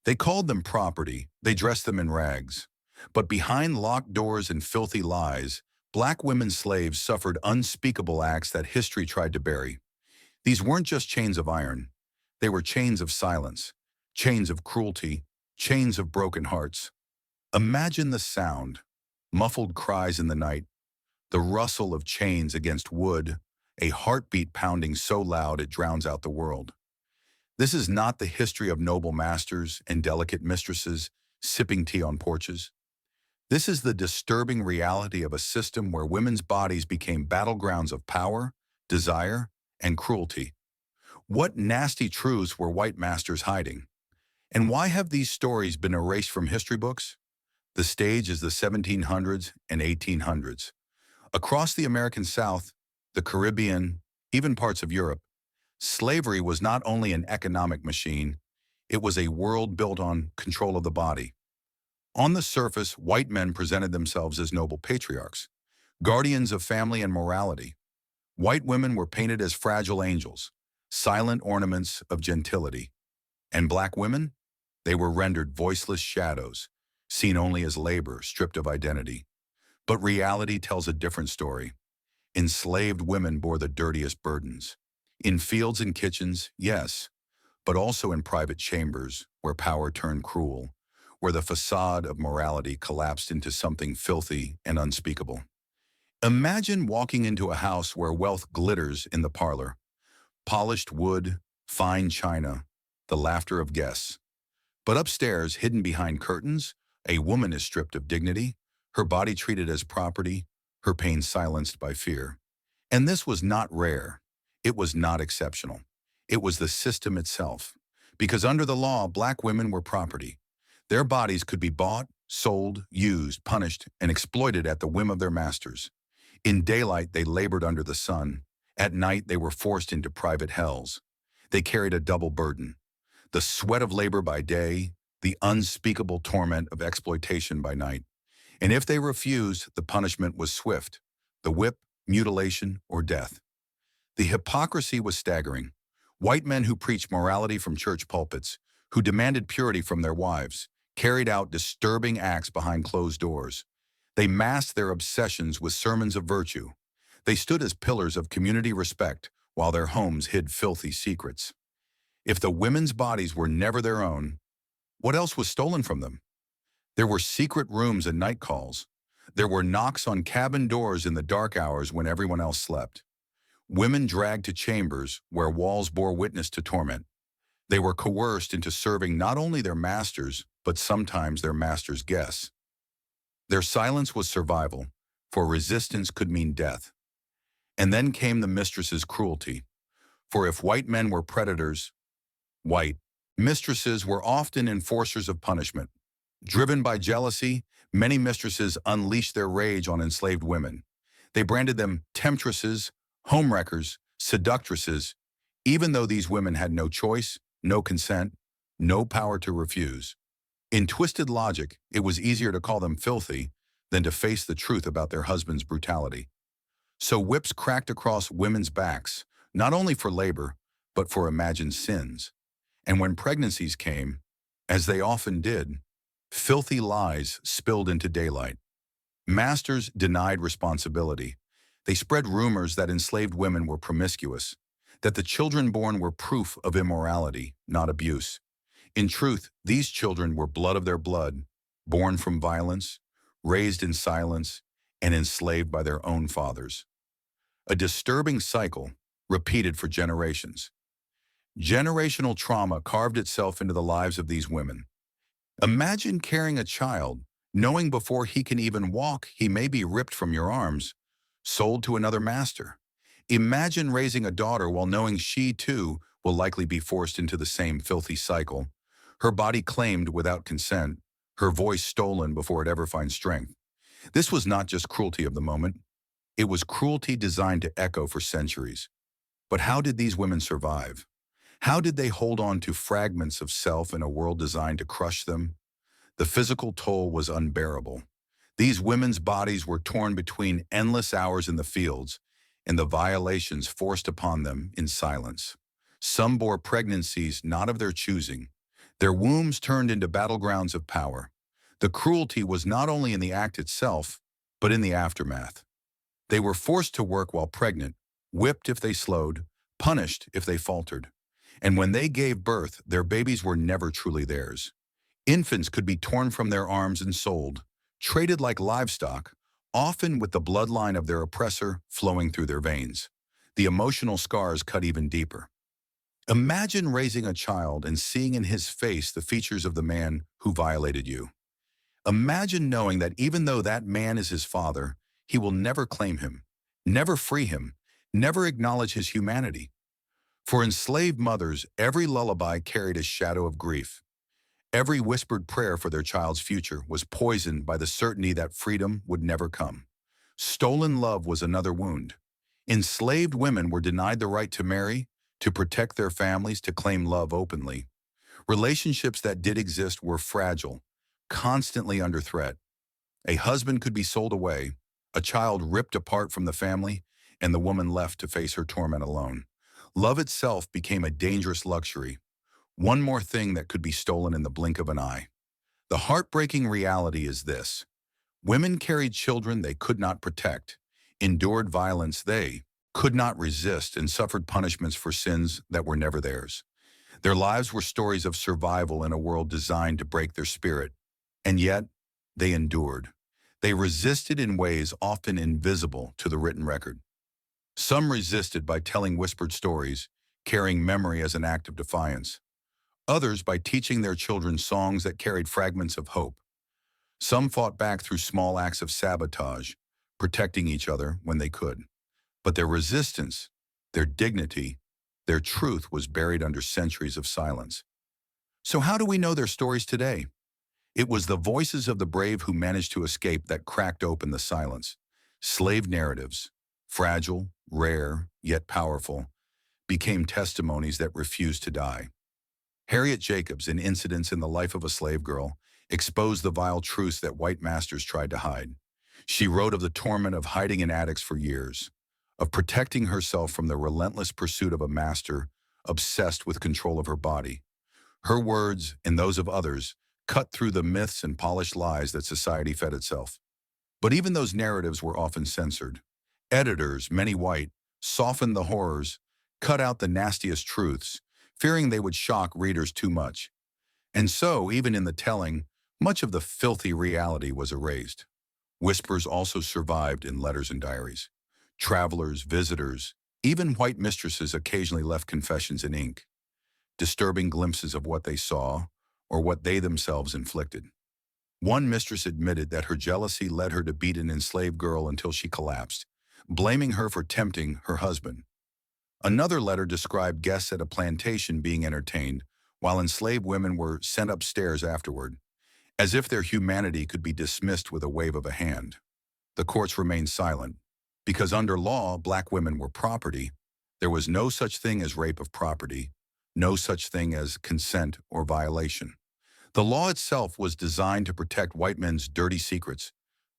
They called them property, they dressed them in rags. But behind locked doors and filthy lies, black women slaves suffered unspeakable acts that history tried to bury. These weren't just chains of iron. They were chains of silence, chains of cruelty, chains of broken hearts. Imagine the sound, muffled cries in the night, the rustle of chains against wood, a heartbeat pounding so loud it drowns out the world. This is not the history of noble masters and delicate mistresses sipping tea on porches. This is the disturbing reality of a system where women's bodies became battlegrounds of power, desire, and cruelty. What nasty truths were white masters hiding? And why have these stories been erased from history books? The stage is the 1700s and 1800s. Across the American South, the Caribbean, even parts of Europe, slavery was not only an economic machine, it was a world built on control of the body. On the surface, white men presented themselves as noble patriarchs, guardians of family and morality. White women were painted as fragile angels, silent ornaments of gentility. And black women? They were rendered voiceless shadows, seen only as labor, stripped of identity. But reality tells a different story. Enslaved women bore the dirtiest burdens. In fields and kitchens, yes, but also in private chambers where power turned cruel, where the facade of morality collapsed into something filthy and unspeakable. Imagine walking into a house where wealth glitters in the parlor. Polished wood, fine china, the laughter of guests. But upstairs, hidden behind curtains, a woman is stripped of dignity, her body treated as property, her pain silenced by fear. And this was not rare. It was not exceptional. It was the system itself. Because under the law, black women were property. Their bodies could be bought, sold, used, punished, and exploited at the whim of their masters. In daylight, they labored under the sun. At night, they were forced into private hells. They carried a double burden: the sweat of labor by day, the unspeakable torment of exploitation by night. And if they refused, the punishment was swift: the whip, mutilation, or death. The hypocrisy was staggering. White men who preached morality from church pulpits, who demanded purity from their wives, carried out disturbing acts behind closed doors. They masked their obsessions with sermons of virtue. They stood as pillars of community respect while their homes hid filthy secrets. If the women's bodies were never their own, what else was stolen from them? There were secret rooms and night calls. There were knocks on cabin doors in the dark hours when everyone else slept. Women dragged to chambers where walls bore witness to torment. They were coerced into serving not only their masters, but sometimes their masters' guests. Their silence was survival, for resistance could mean death. And then came the mistress's cruelty. For if white men were predators, white mistresses were often enforcers of punishment. Driven by jealousy, many mistresses unleashed their rage on enslaved women. They branded them temptresses, homewreckers, seductresses, even though these women had no choice, no consent, no power to refuse. In twisted logic, it was easier to call them filthy than to face the truth about their husband's brutality. So whips cracked across women's backs, not only for labor, but for imagined sins. And when pregnancies came, as they often did, filthy lies spilled into daylight. Masters denied responsibility. They spread rumors that enslaved women were promiscuous, that the children born were proof of immorality, not abuse. In truth, these children were blood of their blood, born from violence, raised in silence, and enslaved by their own fathers. A disturbing cycle, repeated for generations. Generational trauma carved itself into the lives of these women. Imagine carrying a child, knowing before he can even walk, he may be ripped from your arms, sold to another master. Imagine raising a daughter while knowing she, too, will likely be forced into the same filthy cycle. Her body claimed without consent, her voice stolen before it ever finds strength. This was not just cruelty of the moment. It was cruelty designed to echo for centuries. But how did these women survive? How did they hold on to fragments of self in a world designed to crush them? The physical toll was unbearable. These women's bodies were torn between endless hours in the fields and the violations forced upon them in silence. Some bore pregnancies not of their choosing. Their wombs turned into battlegrounds of power. The cruelty was not only in the act itself, but in the aftermath. They were forced to work while pregnant, whipped if they slowed, punished if they faltered. And when they gave birth, their babies were never truly theirs. Infants could be torn from their arms and sold, traded like livestock, often with the bloodline of their oppressor flowing through their veins. The emotional scars cut even deeper. Imagine raising a child and seeing in his face the features of the man who violated you. Imagine knowing that even though that man is his father, he will never claim him, never free him, never acknowledge his humanity. For enslaved mothers, every lullaby carried a shadow of grief. Every whispered prayer for their child's future was poisoned by the certainty that freedom would never come. Stolen love was another wound. Enslaved women were denied the right to marry, to protect their families, to claim love openly. Relationships that did exist were fragile, constantly under threat. A husband could be sold away, a child ripped apart from the family, and the woman left to face her torment alone. Love itself became a dangerous luxury, one more thing that could be stolen in the blink of an eye. The heartbreaking reality is this: women carried children they could not protect, endured violence they could not resist, and suffered punishments for sins that were never theirs. Their lives were stories of survival in a world designed to break their spirit. And yet, they endured. They resisted in ways often invisible to the written record. Some resisted by telling whispered stories, carrying memory as an act of defiance. Others by teaching their children songs that carried fragments of hope. Some fought back through small acts of sabotage, protecting each other when they could. But their resistance, their dignity, their truth was buried under centuries of silence. So how do we know their stories today? It was the voices of the brave who managed to escape that cracked open the silence. Slave narratives, fragile, rare, yet powerful, became testimonies that refused to die. Harriet Jacobs, in Incidents in the Life of a Slave Girl, exposed the vile truths that white masters tried to hide. She wrote of the torment of hiding in attics for years, of protecting herself from the relentless pursuit of a master obsessed with control of her body. Her words, and those of others, cut through the myths and polished lies that society fed itself. But even those narratives were often censored. Editors, many white, softened the horrors, cut out the nastiest truths, fearing they would shock readers too much. And so, even in the telling, much of the filthy reality was erased. Whispers also survived in letters and diaries. Travelers, visitors, even white mistresses occasionally left confessions in ink, disturbing glimpses of what they saw or what they themselves inflicted. One mistress admitted that her jealousy led her to beat an enslaved girl until she collapsed, blaming her for tempting her husband. Another letter described guests at a plantation being entertained, while enslaved women were sent upstairs afterward, as if their humanity could be dismissed with a wave of a hand. The courts remained silent, because under law, black women were property. There was no such thing as rape of property, no such thing as consent or violation. The law itself was designed to protect white men's dirty secrets,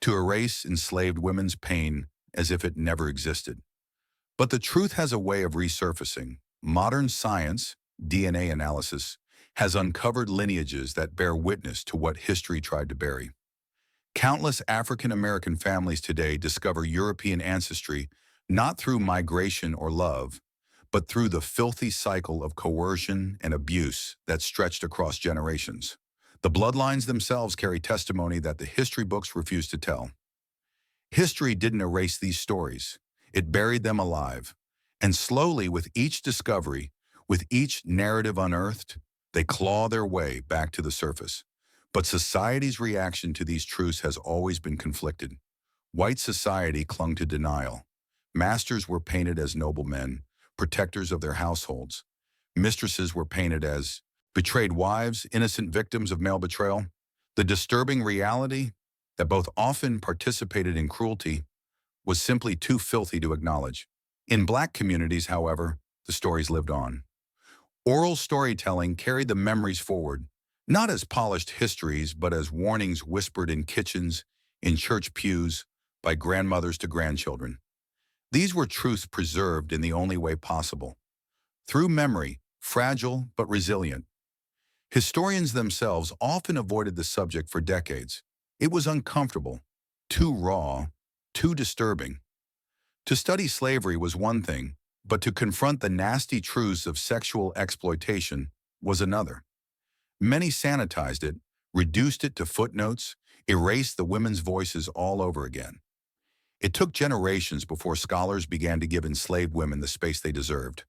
to erase enslaved women's pain as if it never existed. But the truth has a way of resurfacing. Modern science, DNA analysis, has uncovered lineages that bear witness to what history tried to bury. Countless African-American families today discover European ancestry not through migration or love, but through the filthy cycle of coercion and abuse that stretched across generations. The bloodlines themselves carry testimony that the history books refuse to tell. History didn't erase these stories. It buried them alive. And slowly, with each discovery, with each narrative unearthed, they claw their way back to the surface. But society's reaction to these truths has always been conflicted. White society clung to denial. Masters were painted as noble men, protectors of their households. Mistresses were painted as betrayed wives, innocent victims of male betrayal. The disturbing reality that both often participated in cruelty was simply too filthy to acknowledge. In black communities, however, the stories lived on. Oral storytelling carried the memories forward, not as polished histories, but as warnings whispered in kitchens, in church pews, by grandmothers to grandchildren. These were truths preserved in the only way possible, through memory, fragile but resilient. Historians themselves often avoided the subject for decades. It was uncomfortable, too raw, too disturbing. To study slavery was one thing, but to confront the nasty truths of sexual exploitation was another. Many sanitized it, reduced it to footnotes, erased the women's voices all over again. It took generations before scholars began to give enslaved women the space they deserved,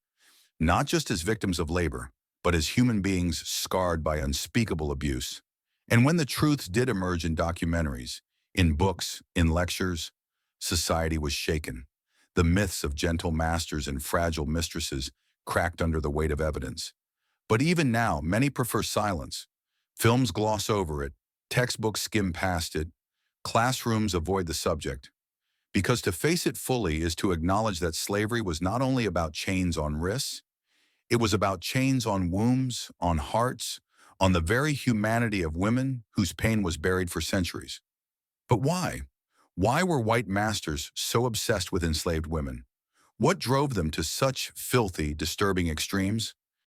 not just as victims of labor, but as human beings scarred by unspeakable abuse. And when the truths did emerge in documentaries, in books, in lectures, society was shaken. The myths of gentle masters and fragile mistresses cracked under the weight of evidence. But even now, many prefer silence. Films gloss over it, textbooks skim past it, classrooms avoid the subject. Because to face it fully is to acknowledge that slavery was not only about chains on wrists, it was about chains on wombs, on hearts, on the very humanity of women whose pain was buried for centuries. But why? Why were white masters so obsessed with enslaved women? What drove them to such filthy, disturbing extremes?